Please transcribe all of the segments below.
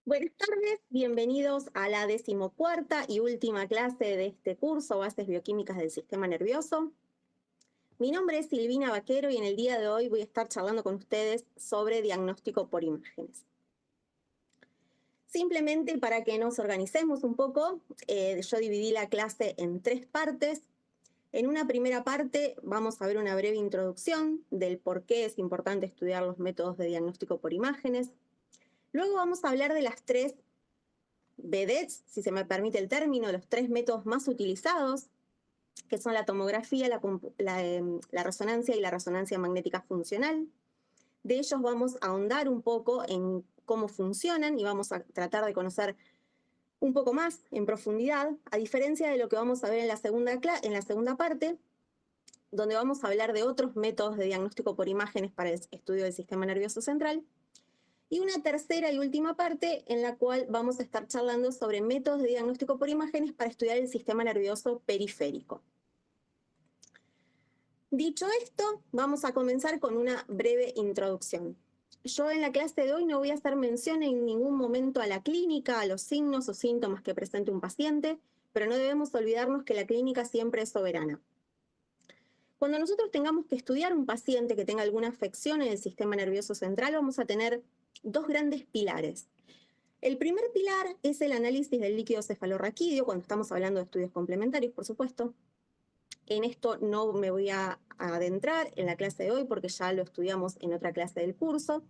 Buenas tardes, bienvenidos a la 14ª y última clase de este curso, Bases Bioquímicas del Sistema Nervioso. Mi nombre es Silvina Vaquero y en el día de hoy voy a estar charlando con ustedes sobre diagnóstico por imágenes. Simplemente para que nos organicemos un poco, yo dividí la clase en 3 partes. En una primera parte vamos a ver una breve introducción del por qué es importante estudiar los métodos de diagnóstico por imágenes. Luego vamos a hablar de las 3 vedettes, si se me permite el término, los 3 métodos más utilizados, que son la tomografía, la resonancia y la resonancia magnética funcional. De ellos vamos a ahondar un poco en cómo funcionan y vamos a tratar de conocer un poco más en profundidad, a diferencia de lo que vamos a ver en la segunda parte, donde vamos a hablar de otros métodos de diagnóstico por imágenes para el estudio del sistema nervioso central. Y una tercera y última parte en la cual vamos a estar charlando sobre métodos de diagnóstico por imágenes para estudiar el sistema nervioso periférico. Dicho esto, vamos a comenzar con una breve introducción. Yo en la clase de hoy no voy a hacer mención en ningún momento a la clínica, a los signos o síntomas que presente un paciente, pero no debemos olvidarnos que la clínica siempre es soberana. Cuando nosotros tengamos que estudiar un paciente que tenga alguna afección en el sistema nervioso central, vamos a tener 2 grandes pilares. El primer pilar es el análisis del líquido cefalorraquídeo, cuando estamos hablando de estudios complementarios, por supuesto. En esto no me voy a adentrar en la clase de hoy porque ya lo estudiamos en otra clase del curso.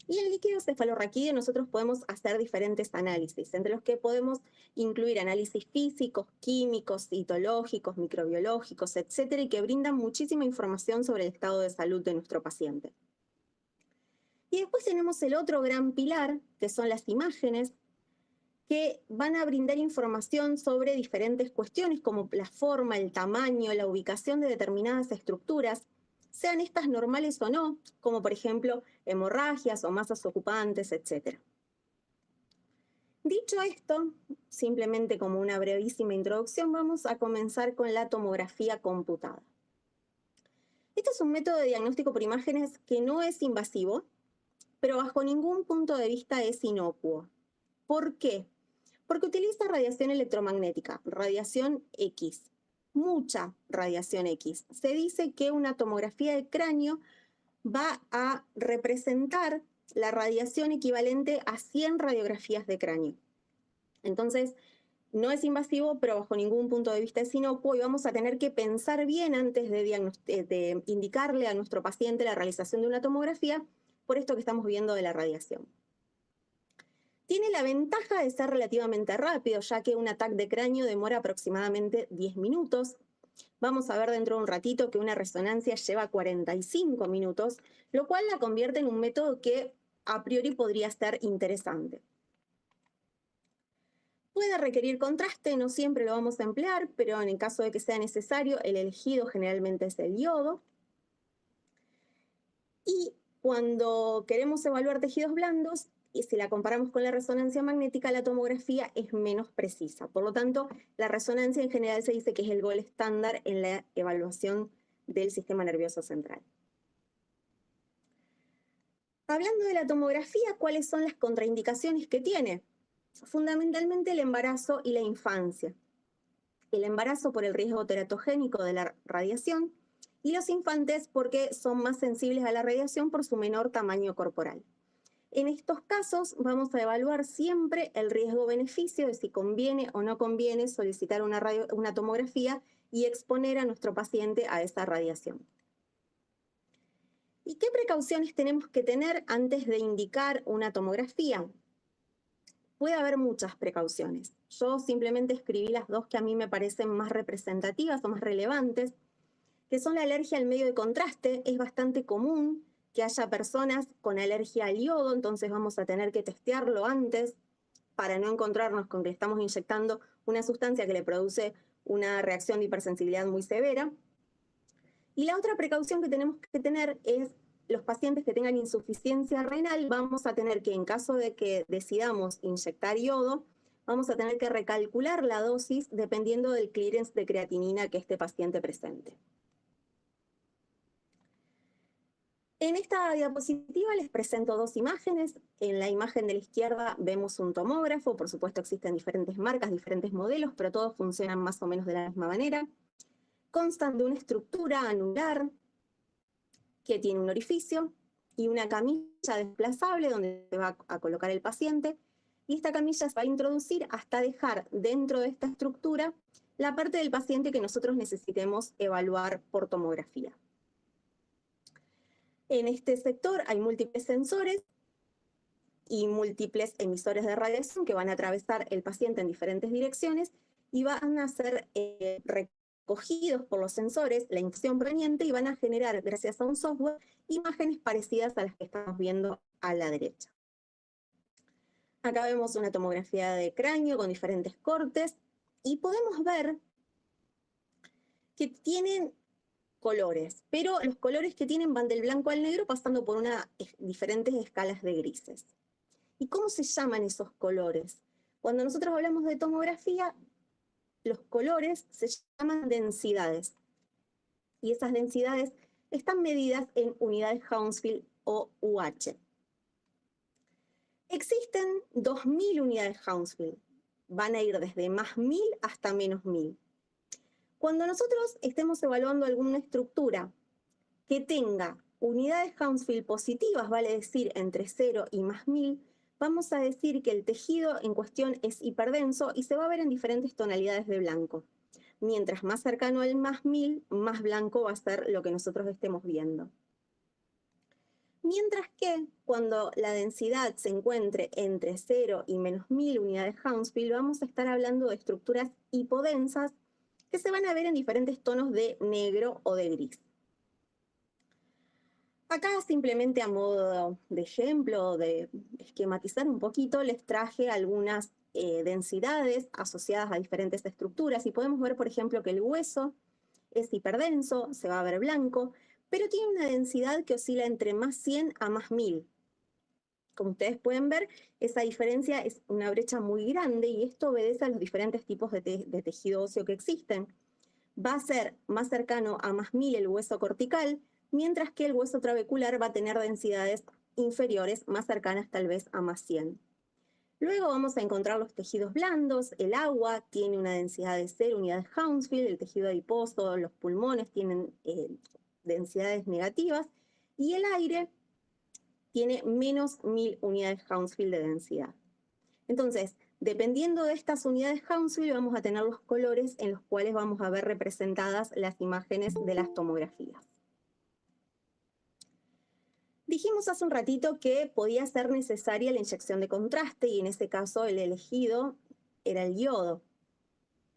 Y el líquido cefalorraquídeo nosotros podemos hacer diferentes análisis, entre los que podemos incluir análisis físicos, químicos, citológicos, microbiológicos, etcétera, y que brindan muchísima información sobre el estado de salud de nuestro paciente. Y después tenemos el otro gran pilar, que son las imágenes, que van a brindar información sobre diferentes cuestiones como la forma, el tamaño, la ubicación de determinadas estructuras, sean estas normales o no, como por ejemplo hemorragias o masas ocupantes, etc. Dicho esto, simplemente como una brevísima introducción, vamos a comenzar con la tomografía computada. Este es un método de diagnóstico por imágenes que no es invasivo, pero bajo ningún punto de vista es inocuo. ¿Por qué? Porque utiliza radiación electromagnética, radiación X, mucha radiación X. Se dice que una tomografía de cráneo va a representar la radiación equivalente a 100 radiografías de cráneo. Entonces, no es invasivo, pero bajo ningún punto de vista es inocuo y vamos a tener que pensar bien antes de indicarle a nuestro paciente la realización de una tomografía por esto que estamos viendo de la radiación. Tiene la ventaja de ser relativamente rápido, ya que un ataque de cráneo demora aproximadamente 10 minutos. Vamos a ver dentro de un ratito que una resonancia lleva 45 minutos, lo cual la convierte en un método que a priori podría ser interesante. Puede requerir contraste, no siempre lo vamos a emplear, pero en el caso de que sea necesario, el elegido generalmente es el iodo. Y cuando queremos evaluar tejidos blandos, y si la comparamos con la resonancia magnética, la tomografía es menos precisa. Por lo tanto, la resonancia en general se dice que es el gol estándar en la evaluación del sistema nervioso central. Hablando de la tomografía, ¿cuáles son las contraindicaciones que tiene? Fundamentalmente el embarazo y la infancia. El embarazo por el riesgo teratogénico de la radiación y los infantes porque son más sensibles a la radiación por su menor tamaño corporal. En estos casos vamos a evaluar siempre el riesgo-beneficio de si conviene o no conviene solicitar una tomografía y exponer a nuestro paciente a esa radiación. ¿Y qué precauciones tenemos que tener antes de indicar una tomografía? Puede haber muchas precauciones. Yo simplemente escribí las 2 que a mí me parecen más representativas o más relevantes, que son la alergia al medio de contraste. Es bastante común que haya personas con alergia al yodo, entonces vamos a tener que testearlo antes para no encontrarnos con que estamos inyectando una sustancia que le produce una reacción de hipersensibilidad muy severa. Y la otra precaución que tenemos que tener es los pacientes que tengan insuficiencia renal. Vamos a tener que, en caso de que decidamos inyectar yodo, vamos a tener que recalcular la dosis dependiendo del clearance de creatinina que este paciente presente. En esta diapositiva les presento dos imágenes. En la imagen de la izquierda vemos un tomógrafo. Por supuesto existen diferentes marcas, diferentes modelos, pero todos funcionan más o menos de la misma manera. Constan de una estructura anular que tiene un orificio y una camilla desplazable donde se va a colocar el paciente. Y esta camilla se va a introducir hasta dejar dentro de esta estructura la parte del paciente que nosotros necesitemos evaluar por tomografía. En este sector hay múltiples sensores y múltiples emisores de radiación que van a atravesar el paciente en diferentes direcciones y van a ser recogidos por los sensores la información proveniente y van a generar, gracias a un software, imágenes parecidas a las que estamos viendo a la derecha. Acá vemos una tomografía de cráneo con diferentes cortes y podemos ver que tienen colores, pero los colores que tienen van del blanco al negro pasando por diferentes escalas de grises. ¿Y cómo se llaman esos colores? Cuando nosotros hablamos de tomografía, los colores se llaman densidades. Y esas densidades están medidas en unidades Hounsfield o UH. Existen 2000 unidades Hounsfield. Van a ir desde más 1000 hasta menos 1000. Cuando nosotros estemos evaluando alguna estructura que tenga unidades Hounsfield positivas, vale decir entre 0 y más 1000, vamos a decir que el tejido en cuestión es hiperdenso y se va a ver en diferentes tonalidades de blanco. Mientras más cercano al más 1000, más blanco va a ser lo que nosotros estemos viendo. Mientras que cuando la densidad se encuentre entre 0 y menos 1000 unidades Hounsfield, vamos a estar hablando de estructuras hipodensas que se van a ver en diferentes tonos de negro o de gris. Acá simplemente a modo de ejemplo, de esquematizar un poquito, les traje algunas densidades asociadas a diferentes estructuras y podemos ver, por ejemplo, que el hueso es hiperdenso, se va a ver blanco, pero tiene una densidad que oscila entre más 100 a más 1000. Como ustedes pueden ver, esa diferencia es una brecha muy grande y esto obedece a los diferentes tipos de tejido óseo que existen. Va a ser más cercano a más 1000 el hueso cortical, mientras que el hueso trabecular va a tener densidades inferiores, más cercanas tal vez a más 100. Luego vamos a encontrar los tejidos blandos. El agua tiene una densidad de 0 unidades Hounsfield, el tejido adiposo, los pulmones tienen densidades negativas, y el aire tiene menos 1000 unidades Hounsfield de densidad. Entonces, dependiendo de estas unidades Hounsfield, vamos a tener los colores en los cuales vamos a ver representadas las imágenes de las tomografías. Dijimos hace un ratito que podía ser necesaria la inyección de contraste y en ese caso el elegido era el iodo.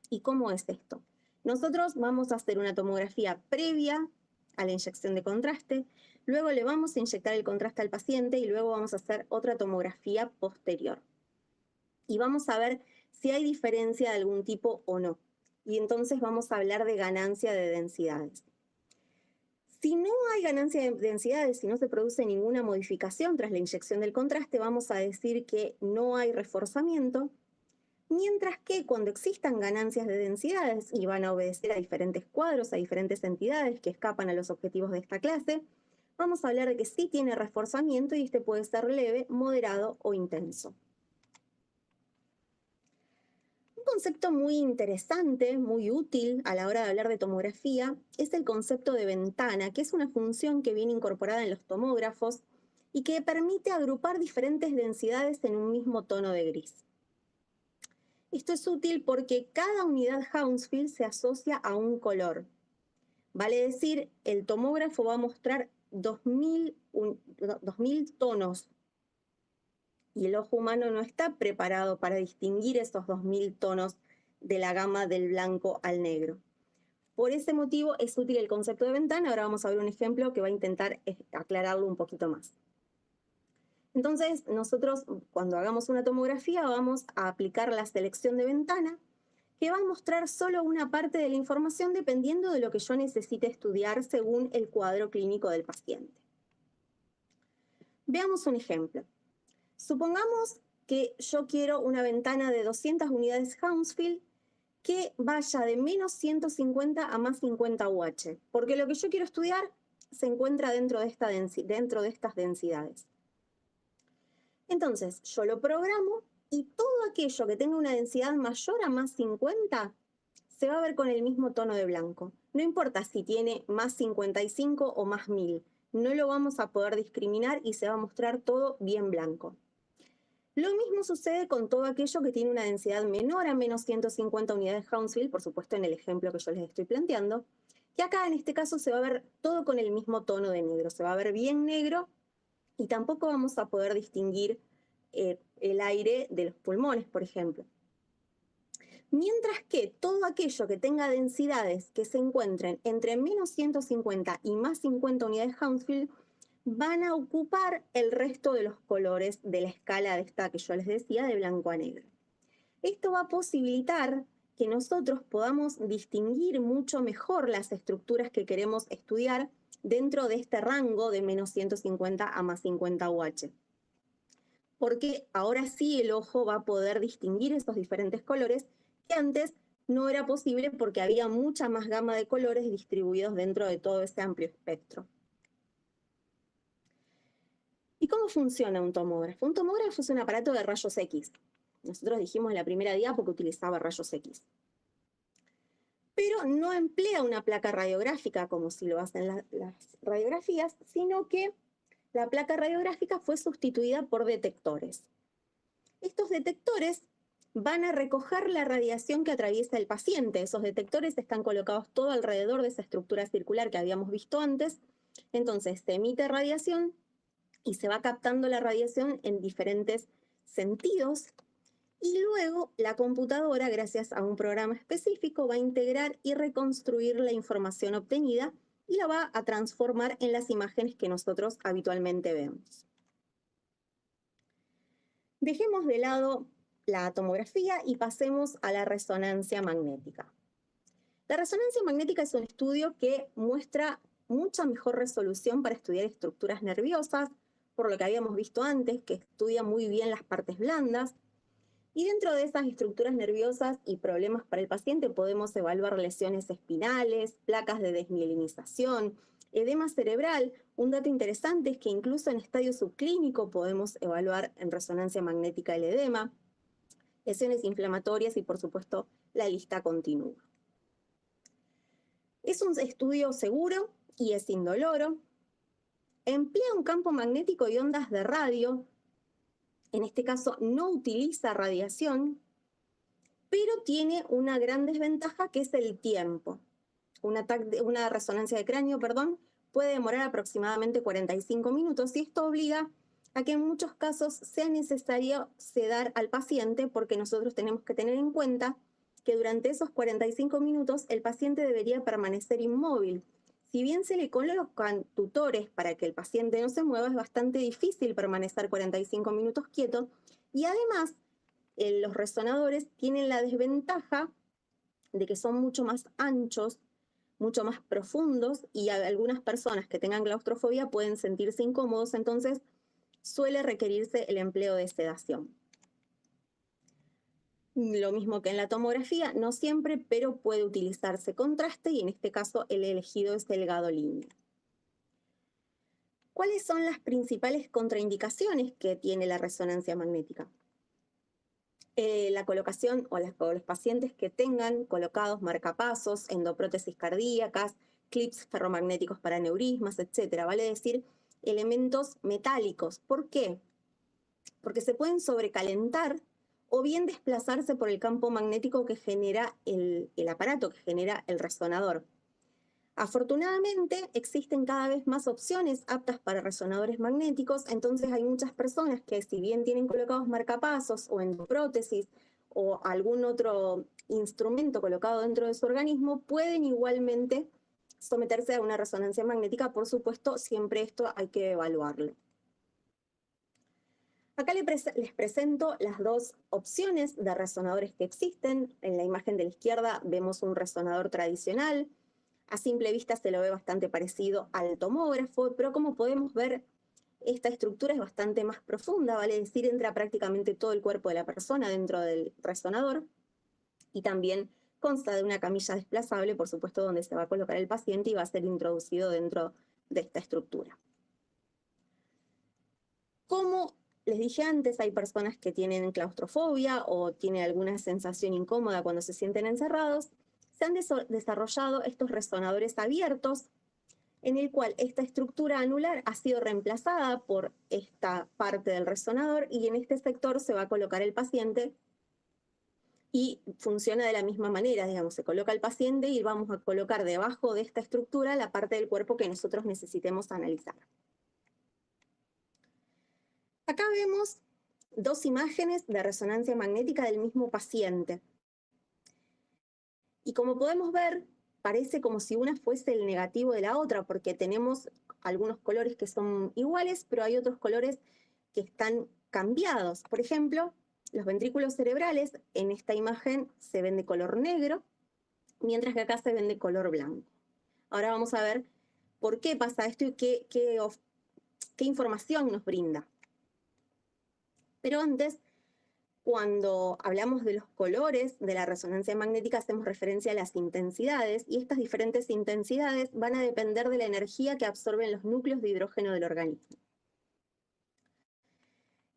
¿Y cómo es esto? Nosotros vamos a hacer una tomografía previa a la inyección de contraste, luego le vamos a inyectar el contraste al paciente y luego vamos a hacer otra tomografía posterior. Y vamos a ver si hay diferencia de algún tipo o no. Y entonces vamos a hablar de ganancia de densidades. Si no hay ganancia de densidades, si no se produce ninguna modificación tras la inyección del contraste, vamos a decir que no hay reforzamiento, mientras que cuando existan ganancias de densidades, y van a obedecer a diferentes cuadros, a diferentes entidades que escapan a los objetivos de esta clase, vamos a hablar de que sí tiene reforzamiento y este puede ser leve, moderado o intenso. Un concepto muy interesante, muy útil a la hora de hablar de tomografía, es el concepto de ventana, que es una función que viene incorporada en los tomógrafos y que permite agrupar diferentes densidades en un mismo tono de gris. Esto es útil porque cada unidad Hounsfield se asocia a un color. Vale decir, el tomógrafo va a mostrar 2000 tonos y el ojo humano no está preparado para distinguir esos 2000 tonos de la gama del blanco al negro. Por ese motivo es útil el concepto de ventana. Ahora vamos a ver un ejemplo que va a intentar aclararlo un poquito más. Entonces, nosotros cuando hagamos una tomografía vamos a aplicar la selección de ventana, que va a mostrar solo una parte de la información dependiendo de lo que yo necesite estudiar según el cuadro clínico del paciente. Veamos un ejemplo. Supongamos que yo quiero una ventana de 200 unidades Hounsfield que vaya de menos 150 a más 50 UH, porque lo que yo quiero estudiar se encuentra dentro de estas densidades. Entonces, yo lo programo y todo aquello que tenga una densidad mayor a más 50 se va a ver con el mismo tono de blanco. No importa si tiene más 55 o más 1000, no lo vamos a poder discriminar y se va a mostrar todo bien blanco. Lo mismo sucede con todo aquello que tiene una densidad menor a menos 150 unidades Hounsfield, por supuesto en el ejemplo que yo les estoy planteando, que acá en este caso se va a ver todo con el mismo tono de negro, se va a ver bien negro y tampoco vamos a poder distinguir el aire de los pulmones, por ejemplo. Mientras que todo aquello que tenga densidades que se encuentren entre menos 150 y más 50 unidades Hounsfield van a ocupar el resto de los colores de la escala de esta que yo les decía, de blanco a negro. Esto va a posibilitar que nosotros podamos distinguir mucho mejor las estructuras que queremos estudiar dentro de este rango de menos 150 a más 50 UH. Porque ahora sí el ojo va a poder distinguir esos diferentes colores que antes no era posible porque había mucha más gama de colores distribuidos dentro de todo ese amplio espectro. ¿Y cómo funciona un tomógrafo? Un tomógrafo es un aparato de rayos X. Nosotros dijimos en la primera diapo que utilizaba rayos X. Pero no emplea una placa radiográfica como si lo hacen las radiografías, sino que la placa radiográfica fue sustituida por detectores. Estos detectores van a recoger la radiación que atraviesa el paciente. Esos detectores están colocados todo alrededor de esa estructura circular que habíamos visto antes. Entonces se emite radiación y se va captando la radiación en diferentes sentidos. Y luego la computadora, gracias a un programa específico, va a integrar y reconstruir la información obtenida y la va a transformar en las imágenes que nosotros habitualmente vemos. Dejemos de lado la tomografía y pasemos a la resonancia magnética. La resonancia magnética es un estudio que muestra mucha mejor resolución para estudiar estructuras nerviosas, por lo que habíamos visto antes, que estudia muy bien las partes blandas. Y dentro de esas estructuras nerviosas y problemas para el paciente podemos evaluar lesiones espinales, placas de desmielinización, edema cerebral. Un dato interesante es que incluso en estadio subclínico podemos evaluar en resonancia magnética el edema, lesiones inflamatorias y por supuesto la lista continúa. Es un estudio seguro y es indoloro. Emplea un campo magnético y ondas de radio. En este caso no utiliza radiación, pero tiene una gran desventaja que es el tiempo. Una resonancia de cráneo, puede demorar aproximadamente 45 minutos y esto obliga a que en muchos casos sea necesario sedar al paciente porque nosotros tenemos que tener en cuenta que durante esos 45 minutos el paciente debería permanecer inmóvil. Si bien se le colocan tutores para que el paciente no se mueva, es bastante difícil permanecer 45 minutos quieto y además los resonadores tienen la desventaja de que son mucho más anchos, mucho más profundos y algunas personas que tengan claustrofobia pueden sentirse incómodos, entonces suele requerirse el empleo de sedación. Lo mismo que en la tomografía, no siempre, pero puede utilizarse contraste y en este caso el elegido es el gadolínio. ¿Cuáles son las principales contraindicaciones que tiene la resonancia magnética? La colocación o los pacientes que tengan colocados marcapasos, endoprótesis cardíacas, clips ferromagnéticos para aneurismas, etc. Vale decir, elementos metálicos. ¿Por qué? Porque se pueden sobrecalentar o bien desplazarse por el campo magnético que genera el aparato, que genera el resonador. Afortunadamente existen cada vez más opciones aptas para resonadores magnéticos, entonces hay muchas personas que si bien tienen colocados marcapasos o endoprótesis o algún otro instrumento colocado dentro de su organismo, pueden igualmente someterse a una resonancia magnética, por supuesto, siempre esto hay que evaluarlo. Acá les presento las dos opciones de resonadores que existen. En la imagen de la izquierda vemos un resonador tradicional. A simple vista se lo ve bastante parecido al tomógrafo, pero como podemos ver, esta estructura es bastante más profunda, vale decir, entra prácticamente todo el cuerpo de la persona dentro del resonador y también consta de una camilla desplazable, por supuesto, donde se va a colocar el paciente y va a ser introducido dentro de esta estructura. Como les dije antes, hay personas que tienen claustrofobia o tienen alguna sensación incómoda cuando se sienten encerrados. Se han desarrollado estos resonadores abiertos, en el cual esta estructura anular ha sido reemplazada por esta parte del resonador y en este sector se va a colocar el paciente y funciona de la misma manera, digamos, se coloca el paciente y vamos a colocar debajo de esta estructura la parte del cuerpo que nosotros necesitemos analizar. Acá vemos dos imágenes de resonancia magnética del mismo paciente. Y como podemos ver, parece como si una fuese el negativo de la otra, porque tenemos algunos colores que son iguales, pero hay otros colores que están cambiados. Por ejemplo, los ventrículos cerebrales en esta imagen se ven de color negro, mientras que acá se ven de color blanco. Ahora vamos a ver por qué pasa esto y qué información nos brinda. Pero antes, cuando hablamos de los colores de la resonancia magnética, hacemos referencia a las intensidades, y estas diferentes intensidades van a depender de la energía que absorben los núcleos de hidrógeno del organismo.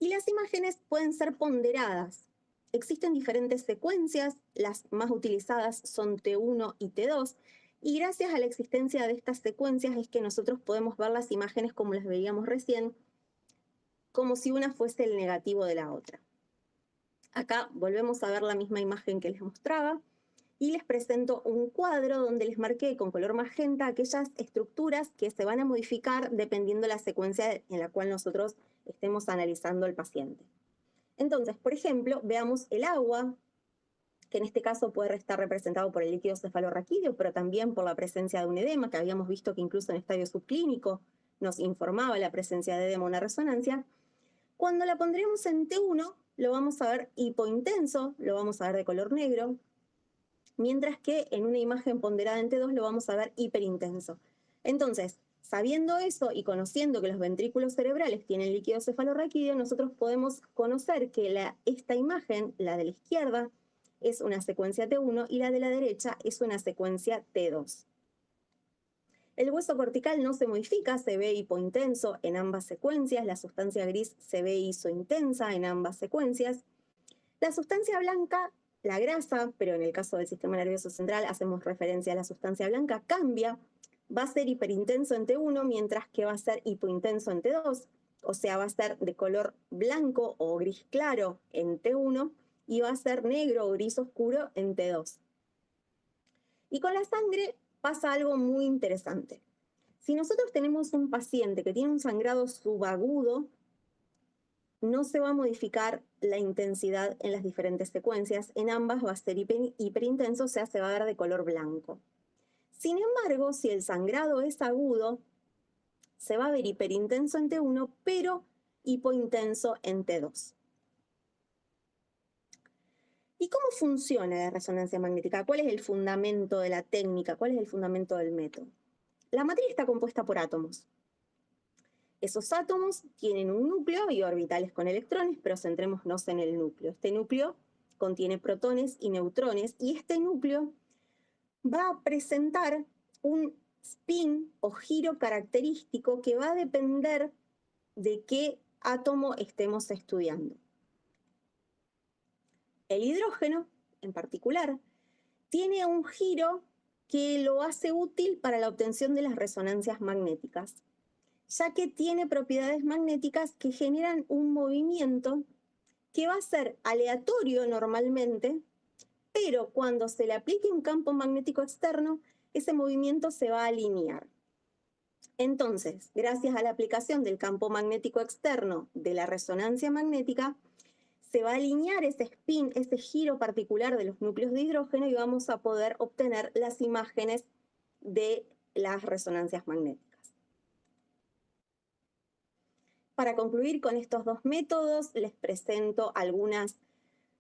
Y las imágenes pueden ser ponderadas. Existen diferentes secuencias, las más utilizadas son T1 y T2, y gracias a la existencia de estas secuencias es que nosotros podemos ver las imágenes como las veíamos recién, como si una fuese el negativo de la otra. Acá volvemos a ver la misma imagen que les mostraba y les presento un cuadro donde les marqué con color magenta aquellas estructuras que se van a modificar dependiendo de la secuencia en la cual nosotros estemos analizando al paciente. Entonces, por ejemplo, veamos el agua, que en este caso puede estar representado por el líquido cefalorraquídeo, pero también por la presencia de un edema, que habíamos visto que incluso en estadio subclínico nos informaba la presencia de edema en una resonancia. Cuando la pondremos en T1, lo vamos a ver hipointenso, lo vamos a ver de color negro, mientras que en una imagen ponderada en T2 lo vamos a ver hiperintenso. Entonces, sabiendo eso y conociendo que los ventrículos cerebrales tienen líquido cefalorraquídeo, nosotros podemos conocer que esta imagen, la de la izquierda, es una secuencia T1 y la de la derecha es una secuencia T2. El hueso cortical no se modifica, se ve hipointenso en ambas secuencias, la sustancia gris se ve isointensa en ambas secuencias. La sustancia blanca, la grasa, pero en el caso del sistema nervioso central hacemos referencia a la sustancia blanca, cambia, va a ser hiperintenso en T1, mientras que va a ser hipointenso en T2, o sea, va a ser de color blanco o gris claro en T1 y va a ser negro o gris oscuro en T2. Y con la sangre pasa algo muy interesante. Si nosotros tenemos un paciente que tiene un sangrado subagudo, no se va a modificar la intensidad en las diferentes secuencias. En ambas va a ser hiperintenso, o sea, se va a ver de color blanco. Sin embargo, si el sangrado es agudo, se va a ver hiperintenso en T1, pero hipointenso en T2. ¿Y cómo funciona la resonancia magnética? ¿Cuál es el fundamento de la técnica? ¿Cuál es el fundamento del método? La materia está compuesta por átomos. Esos átomos tienen un núcleo y orbitales con electrones, pero centrémonos en el núcleo. Este núcleo contiene protones y neutrones, y este núcleo va a presentar un spin o giro característico que va a depender de qué átomo estemos estudiando. El hidrógeno, en particular, tiene un giro que lo hace útil para la obtención de las resonancias magnéticas, ya que tiene propiedades magnéticas que generan un movimiento que va a ser aleatorio normalmente, pero cuando se le aplique un campo magnético externo, ese movimiento se va a alinear. Entonces, gracias a la aplicación del campo magnético externo de la resonancia magnética, se va a alinear ese spin, ese giro particular de los núcleos de hidrógeno y vamos a poder obtener las imágenes de las resonancias magnéticas. Para concluir con estos dos métodos, les presento algunas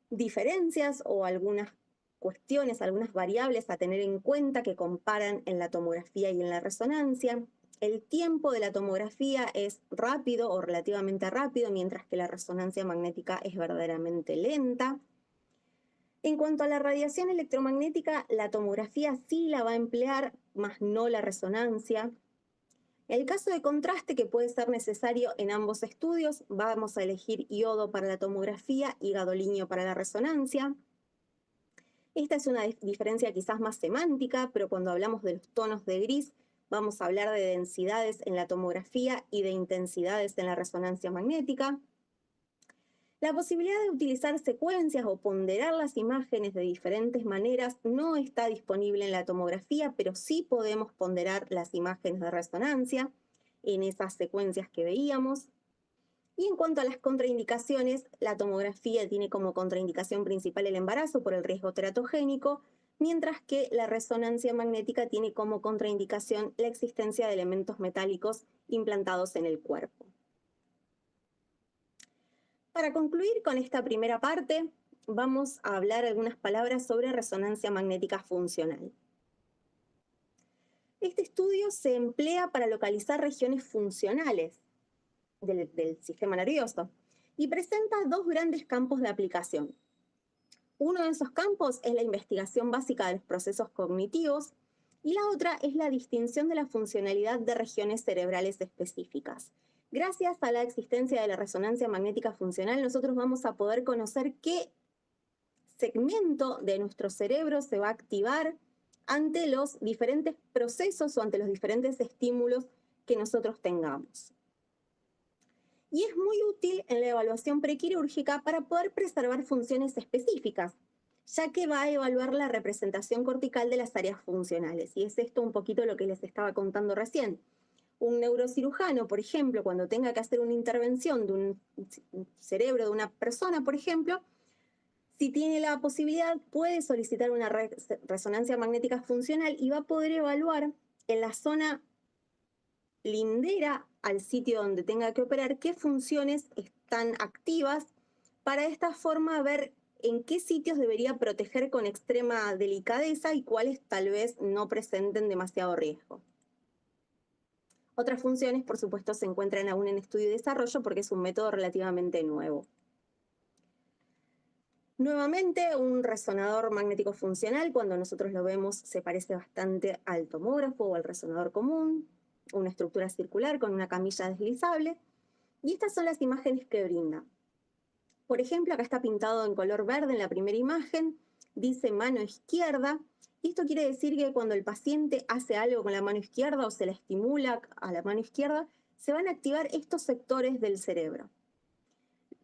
diferencias o algunas cuestiones, algunas variables a tener en cuenta que comparan en la tomografía y en la resonancia. El tiempo de la tomografía es rápido o relativamente rápido, mientras que la resonancia magnética es verdaderamente lenta. En cuanto a la radiación electromagnética, la tomografía sí la va a emplear, más no la resonancia. En el caso de contraste, que puede ser necesario en ambos estudios, vamos a elegir iodo para la tomografía y gadolinio para la resonancia. Esta es una diferencia quizás más semántica, pero cuando hablamos de los tonos de gris, vamos a hablar de densidades en la tomografía y de intensidades en la resonancia magnética. La posibilidad de utilizar secuencias o ponderar las imágenes de diferentes maneras no está disponible en la tomografía, pero sí podemos ponderar las imágenes de resonancia en esas secuencias que veíamos. Y en cuanto a las contraindicaciones, la tomografía tiene como contraindicación principal el embarazo por el riesgo teratogénico, mientras que la resonancia magnética tiene como contraindicación la existencia de elementos metálicos implantados en el cuerpo. Para concluir con esta primera parte, vamos a hablar algunas palabras sobre resonancia magnética funcional. Este estudio se emplea para localizar regiones funcionales del sistema nervioso y presenta dos grandes campos de aplicación. Uno de esos campos es la investigación básica de los procesos cognitivos y la otra es la distinción de la funcionalidad de regiones cerebrales específicas. Gracias a la existencia de la resonancia magnética funcional, nosotros vamos a poder conocer qué segmento de nuestro cerebro se va a activar ante los diferentes procesos o ante los diferentes estímulos que nosotros tengamos. Y es muy útil en la evaluación prequirúrgica para poder preservar funciones específicas, ya que va a evaluar la representación cortical de las áreas funcionales. Y es esto un poquito lo que les estaba contando recién. Un neurocirujano, por ejemplo, cuando tenga que hacer una intervención de un cerebro de una persona, por ejemplo, si tiene la posibilidad, puede solicitar una resonancia magnética funcional y va a poder evaluar en la zona lindera al sitio donde tenga que operar qué funciones están activas para de esta forma ver en qué sitios debería proteger con extrema delicadeza y cuáles tal vez no presenten demasiado riesgo. Otras funciones, por supuesto, se encuentran aún en estudio y desarrollo porque es un método relativamente nuevo. Nuevamente, un resonador magnético funcional, cuando nosotros lo vemos, se parece bastante al tomógrafo o al resonador común, una estructura circular con una camilla deslizable, y estas son las imágenes que brinda. Por ejemplo, acá está pintado en color verde en la primera imagen, dice mano izquierda, y esto quiere decir que cuando el paciente hace algo con la mano izquierda o se la estimula a la mano izquierda, se van a activar estos sectores del cerebro.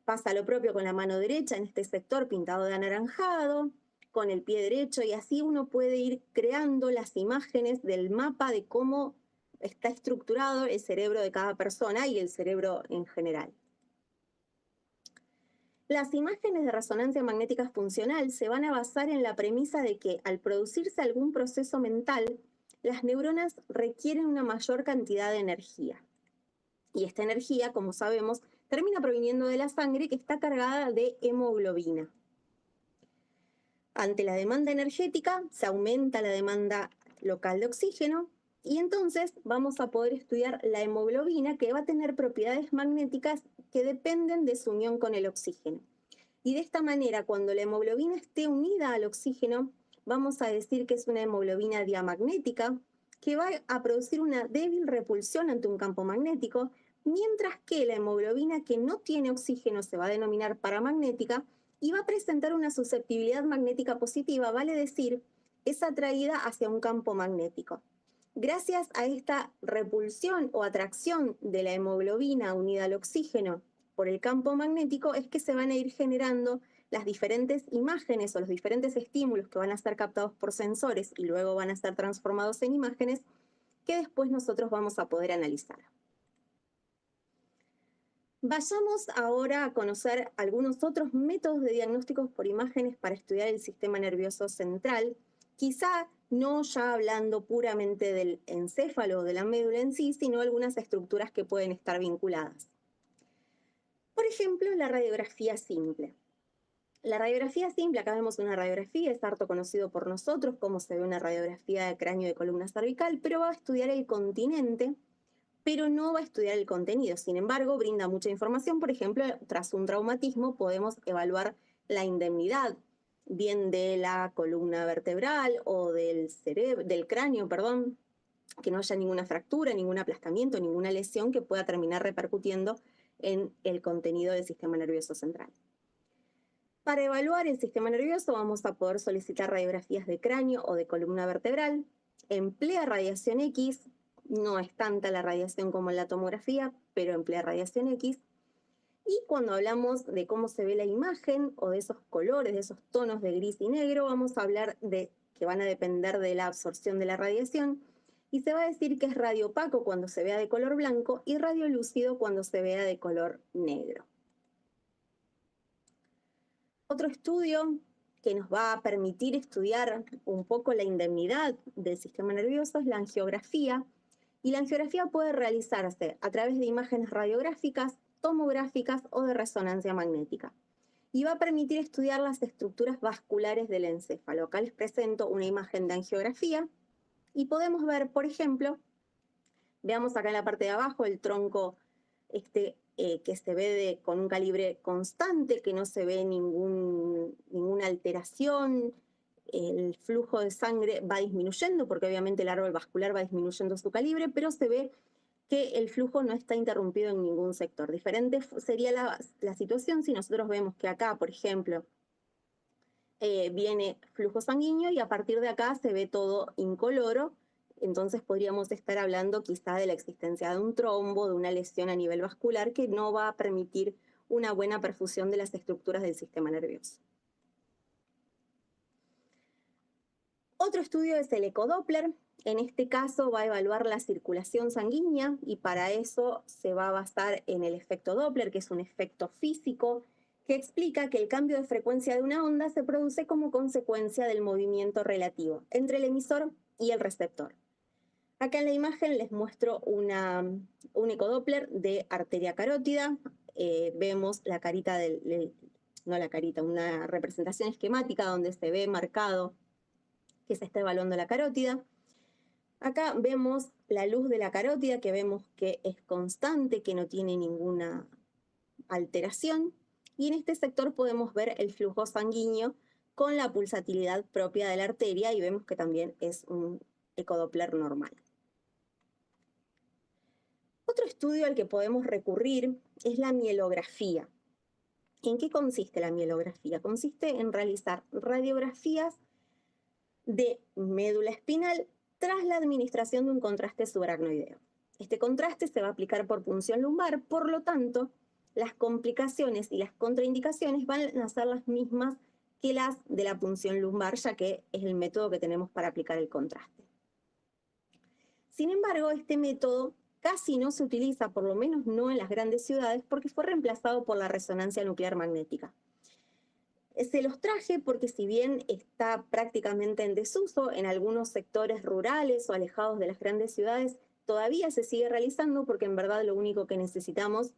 Pasa lo propio con la mano derecha en este sector pintado de anaranjado, con el pie derecho, y así uno puede ir creando las imágenes del mapa de cómo está estructurado el cerebro de cada persona y el cerebro en general. Las imágenes de resonancia magnética funcional se van a basar en la premisa de que al producirse algún proceso mental, las neuronas requieren una mayor cantidad de energía. Y esta energía, como sabemos, termina proviniendo de la sangre que está cargada de hemoglobina. Ante la demanda energética, se aumenta la demanda local de oxígeno y entonces vamos a poder estudiar la hemoglobina que va a tener propiedades magnéticas que dependen de su unión con el oxígeno. Y de esta manera, cuando la hemoglobina esté unida al oxígeno, vamos a decir que es una hemoglobina diamagnética que va a producir una débil repulsión ante un campo magnético, mientras que la hemoglobina que no tiene oxígeno se va a denominar paramagnética y va a presentar una susceptibilidad magnética positiva, vale decir, es atraída hacia un campo magnético. Gracias a esta repulsión o atracción de la hemoglobina unida al oxígeno por el campo magnético es que se van a ir generando las diferentes imágenes o los diferentes estímulos que van a ser captados por sensores y luego van a ser transformados en imágenes que después nosotros vamos a poder analizar. Vayamos ahora a conocer algunos otros métodos de diagnósticos por imágenes para estudiar el sistema nervioso central, quizá no ya hablando puramente del encéfalo o de la médula en sí, sino algunas estructuras que pueden estar vinculadas. Por ejemplo, la radiografía simple. La radiografía simple, acá vemos una radiografía, es harto conocido por nosotros, cómo se ve una radiografía de cráneo de columna cervical, pero va a estudiar el continente, pero no va a estudiar el contenido. Sin embargo, brinda mucha información. Por ejemplo, tras un traumatismo podemos evaluar la indemnidad, bien de la columna vertebral o del cráneo, perdón, que no haya ninguna fractura, ningún aplastamiento, ninguna lesión que pueda terminar repercutiendo en el contenido del sistema nervioso central. Para evaluar el sistema nervioso vamos a poder solicitar radiografías de cráneo o de columna vertebral. Emplea radiación X, no es tanta la radiación como en la tomografía, pero emplea radiación X. Y cuando hablamos de cómo se ve la imagen o de esos colores, de esos tonos de gris y negro, vamos a hablar de que van a depender de la absorción de la radiación. Y se va a decir que es radiopaco cuando se vea de color blanco y radiolúcido cuando se vea de color negro. Otro estudio que nos va a permitir estudiar un poco la indemnidad del sistema nervioso es la angiografía. Y la angiografía puede realizarse a través de imágenes radiográficas, tomográficas o de resonancia magnética. Y va a permitir estudiar las estructuras vasculares del encéfalo. Acá les presento una imagen de angiografía y podemos ver, por ejemplo, veamos acá en la parte de abajo el tronco que se ve con un calibre constante, que no se ve ninguna alteración. El flujo de sangre va disminuyendo, porque obviamente el árbol vascular va disminuyendo su calibre, pero se ve que el flujo no está interrumpido en ningún sector. Diferente sería la situación si nosotros vemos que acá, por ejemplo, viene flujo sanguíneo y a partir de acá se ve todo incoloro. Entonces podríamos estar hablando quizá de la existencia de un trombo, de una lesión a nivel vascular que no va a permitir una buena perfusión de las estructuras del sistema nervioso. Otro estudio es el ecodoppler. En este caso va a evaluar la circulación sanguínea y para eso se va a basar en el efecto Doppler, que es un efecto físico que explica que el cambio de frecuencia de una onda se produce como consecuencia del movimiento relativo entre el emisor y el receptor. Acá en la imagen les muestro un ecodoppler de arteria carótida. Vemos la carita una representación esquemática donde se ve marcado que se está evaluando la carótida. Acá vemos la luz de la carótida, que vemos que es constante, que no tiene ninguna alteración. Y en este sector podemos ver el flujo sanguíneo con la pulsatilidad propia de la arteria y vemos que también es un ecodoppler normal. Otro estudio al que podemos recurrir es la mielografía. ¿En qué consiste la mielografía? Consiste en realizar radiografías de médula espinal tras la administración de un contraste subaracnoideo. Este contraste se va a aplicar por punción lumbar, por lo tanto, las complicaciones y las contraindicaciones van a ser las mismas que las de la punción lumbar, ya que es el método que tenemos para aplicar el contraste. Sin embargo, este método casi no se utiliza, por lo menos no en las grandes ciudades, porque fue reemplazado por la resonancia nuclear magnética. Se los traje porque si bien está prácticamente en desuso en algunos sectores rurales o alejados de las grandes ciudades, todavía se sigue realizando porque en verdad lo único que necesitamos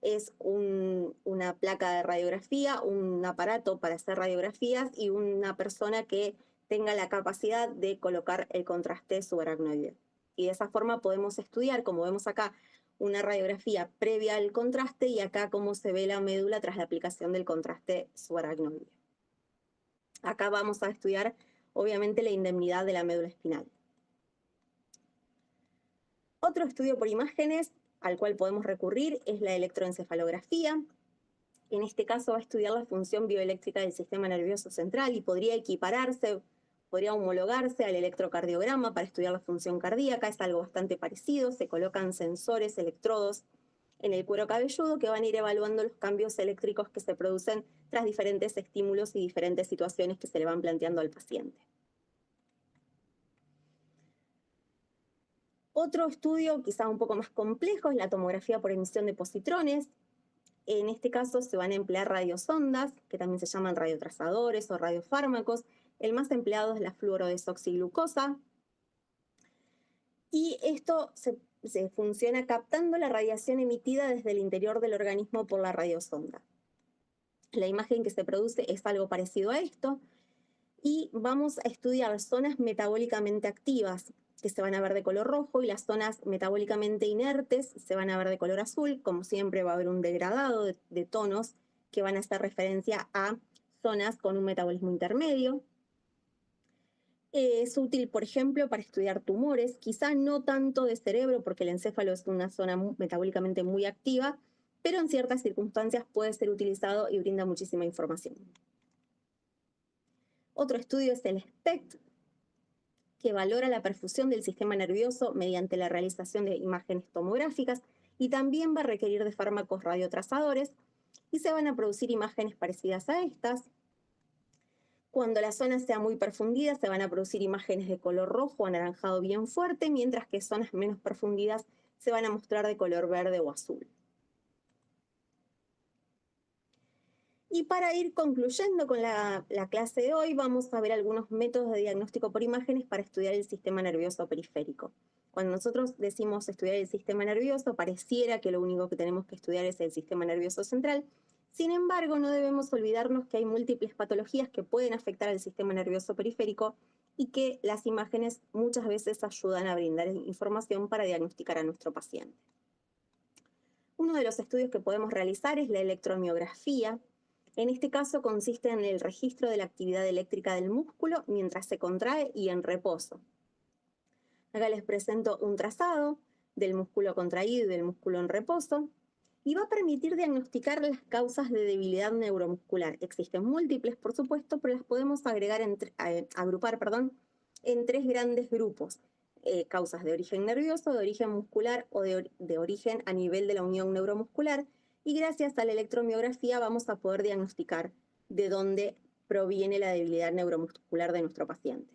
es una placa de radiografía, un aparato para hacer radiografías y una persona que tenga la capacidad de colocar el contraste subaracnoideo. Y de esa forma podemos estudiar, como vemos acá, una radiografía previa al contraste y acá cómo se ve la médula tras la aplicación del contraste subaracnoideo. Acá vamos a estudiar, obviamente, la indemnidad de la médula espinal. Otro estudio por imágenes al cual podemos recurrir es la electroencefalografía. En este caso va a estudiar la función bioeléctrica del sistema nervioso central y podría equipararse, podría homologarse al electrocardiograma para estudiar la función cardíaca. Es algo bastante parecido, se colocan sensores, electrodos en el cuero cabelludo que van a ir evaluando los cambios eléctricos que se producen tras diferentes estímulos y diferentes situaciones que se le van planteando al paciente. Otro estudio quizá un poco más complejo es la tomografía por emisión de positrones. En este caso se van a emplear radiosondas, que también se llaman radiotrazadores o radiofármacos. El más empleado es la fluorodesoxiglucosa. Y esto se funciona captando la radiación emitida desde el interior del organismo por la radiosonda. La imagen que se produce es algo parecido a esto. Y vamos a estudiar zonas metabólicamente activas, que se van a ver de color rojo, y las zonas metabólicamente inertes se van a ver de color azul. Como siempre va a haber un degradado de tonos que van a hacer referencia a zonas con un metabolismo intermedio. Es útil, por ejemplo, para estudiar tumores, quizá no tanto de cerebro, porque el encéfalo es una zona metabólicamente muy activa, pero en ciertas circunstancias puede ser utilizado y brinda muchísima información. Otro estudio es el SPECT, que valora la perfusión del sistema nervioso mediante la realización de imágenes tomográficas y también va a requerir de fármacos radiotrazadores y se van a producir imágenes parecidas a estas. Cuando la zona sea muy perfundida se van a producir imágenes de color rojo o anaranjado bien fuerte, mientras que zonas menos perfundidas se van a mostrar de color verde o azul. Y para ir concluyendo con la clase de hoy, vamos a ver algunos métodos de diagnóstico por imágenes para estudiar el sistema nervioso periférico. Cuando nosotros decimos estudiar el sistema nervioso, pareciera que lo único que tenemos que estudiar es el sistema nervioso central. Sin embargo, no debemos olvidarnos que hay múltiples patologías que pueden afectar al sistema nervioso periférico y que las imágenes muchas veces ayudan a brindar información para diagnosticar a nuestro paciente. Uno de los estudios que podemos realizar es la electromiografía. En este caso consiste en el registro de la actividad eléctrica del músculo mientras se contrae y en reposo. Acá les presento un trazado del músculo contraído y del músculo en reposo y va a permitir diagnosticar las causas de debilidad neuromuscular. Existen múltiples, por supuesto, pero las podemos agrupar en tres grandes grupos. Causas de origen nervioso, de origen muscular o de origen a nivel de la unión neuromuscular. Y gracias a la electromiografía vamos a poder diagnosticar de dónde proviene la debilidad neuromuscular de nuestro paciente.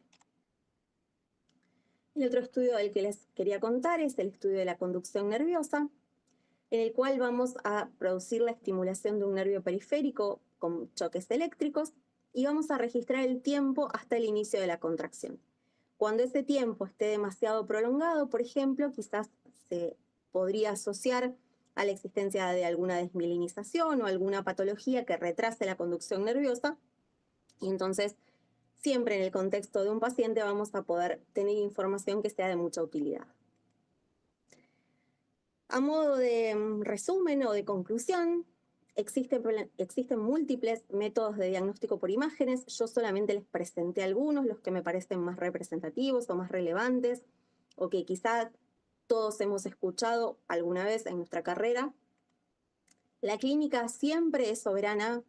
El otro estudio del que les quería contar es el estudio de la conducción nerviosa, en el cual vamos a producir la estimulación de un nervio periférico con choques eléctricos y vamos a registrar el tiempo hasta el inicio de la contracción. Cuando ese tiempo esté demasiado prolongado, por ejemplo, quizás se podría asociar a la existencia de alguna desmielinización o alguna patología que retrase la conducción nerviosa, y entonces siempre en el contexto de un paciente vamos a poder tener información que sea de mucha utilidad. A modo de resumen o de conclusión, existen múltiples métodos de diagnóstico por imágenes. Yo solamente les presenté algunos, los que me parecen más representativos o más relevantes, o que quizás todos hemos escuchado alguna vez en nuestra carrera. La clínica siempre es soberana.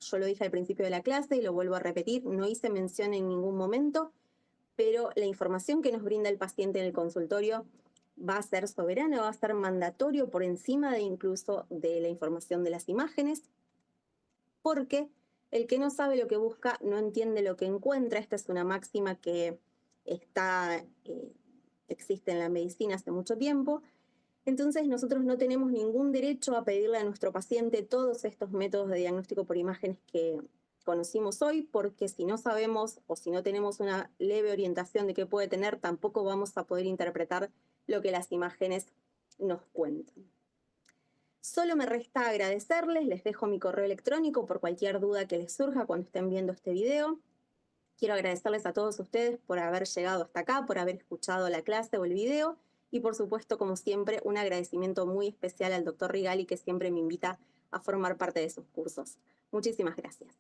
Yo lo dije al principio de la clase y lo vuelvo a repetir, no hice mención en ningún momento, pero la información que nos brinda el paciente en el consultorio va a ser soberana, va a ser mandatorio por encima de incluso de la información de las imágenes, porque el que no sabe lo que busca no entiende lo que encuentra. Esta es una máxima que existe en la medicina hace mucho tiempo. Entonces nosotros no tenemos ningún derecho a pedirle a nuestro paciente todos estos métodos de diagnóstico por imágenes que conocimos hoy, porque si no sabemos o si no tenemos una leve orientación de qué puede tener, tampoco vamos a poder interpretar lo que las imágenes nos cuentan. Solo me resta agradecerles, les dejo mi correo electrónico por cualquier duda que les surja cuando estén viendo este video. Quiero agradecerles a todos ustedes por haber llegado hasta acá, por haber escuchado la clase o el video, y por supuesto, como siempre, un agradecimiento muy especial al doctor Rigali, que siempre me invita a formar parte de sus cursos. Muchísimas gracias.